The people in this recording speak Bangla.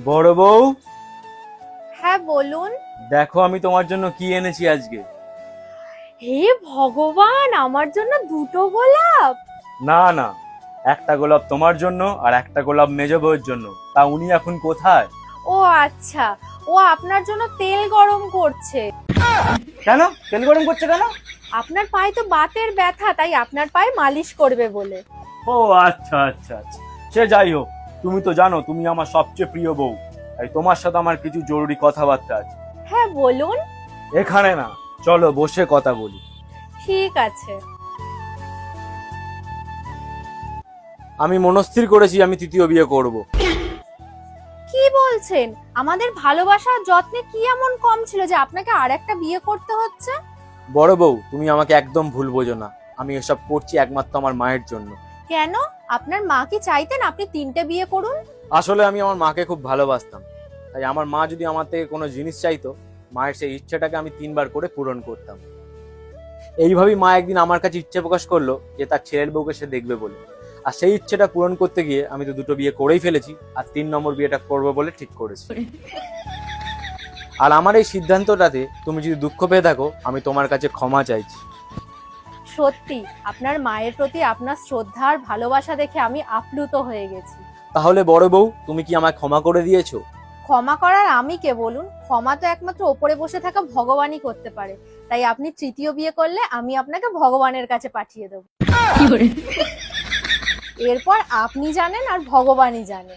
বড় বউ, হ্যাঁ বলুন। দেখো আমি তোমার জন্য কি এনেছি আজকে। হে ভগবান, আমার জন্য দুটো গোলাপ? না না, একটা গোলাপ তোমার জন্য আর একটা গোলাপ মেজ বউয়ের জন্য। তা উনি এখন কোথায়? ও আচ্ছা, ও আপনার জন্য তেল গরম করছে। কেন তেল গরম করছে কেন? আপনার পায়ে তো বাতের ব্যথা, তাই আপনার পায়ে মালিশ করবে বলে। ও আচ্ছা আচ্ছা আচ্ছা, সে যাই হোক, তুমি তো জানো তুমি আমার সবচেয়ে প্রিয় বউ, তাই তোমার সাথে আমার কিছু জরুরি কথাবার্তা আছে। হ্যাঁ বলুন। এখানে না, চলো বসে কথা বলি। ঠিক আছে। আমি মনস্থির করেছি আমি তৃতীয় বিয়ে করব। কি বলছেন? আমাদের ভালোবাসার যত্নে কি এমন কম ছিল যে আপনাকে আরেকটা বিয়ে করতে হচ্ছে? বড় বউ, তুমি আমাকে একদম ভুল বোঝো না, আমি এসব করছি একমাত্র আমার মায়ের জন্য। কেন? আপনার মা কি চাইতেন আপনি তিনটে বিয়ে করুন? আসলে আমি আমার মাকে খুব ভালোবাসতাম, তাই আমার মা যদি আমার থেকে কোনো জিনিস চাইতো, মায়ের সেই ইচ্ছেটাকে আমি 3বার করে পূরণ করতাম। এইভাবেই মা একদিন আমার কাছে ইচ্ছে প্রকাশ করলো যে তার ছেলের বউকে সে দেখবে বলে। আর সেই ইচ্ছেটা পূরণ করতে গিয়ে আমি তো দুটো বিয়ে করেই ফেলেছি, আর 3 নম্বর বিয়েটা করবো বলে ঠিক করেছি। আর আমার এই সিদ্ধান্তটাতে তুমি যদি দুঃখ পেয়ে থাকো, আমি তোমার কাছে ক্ষমা চাইছি। সত্যি আপনার মায়ের প্রতি আপনার শ্রদ্ধা আর ভালোবাসা দেখে আমি আপ্লুত হয়ে গেছি। তাহলে বড় বউ, তুমি কি আমায় ক্ষমা করে দিয়েছো? ক্ষমা করার আমি কে বলুন? ক্ষমা তো একমাত্র ওপরে বসে থাকা ভগবানই করতে পারে। তাই আপনি তৃতীয় বিয়ে করলে আমি আপনাকে ভগবানের কাছে পাঠিয়ে দেবো। এরপর আপনি জানেন আর ভগবানই জানে।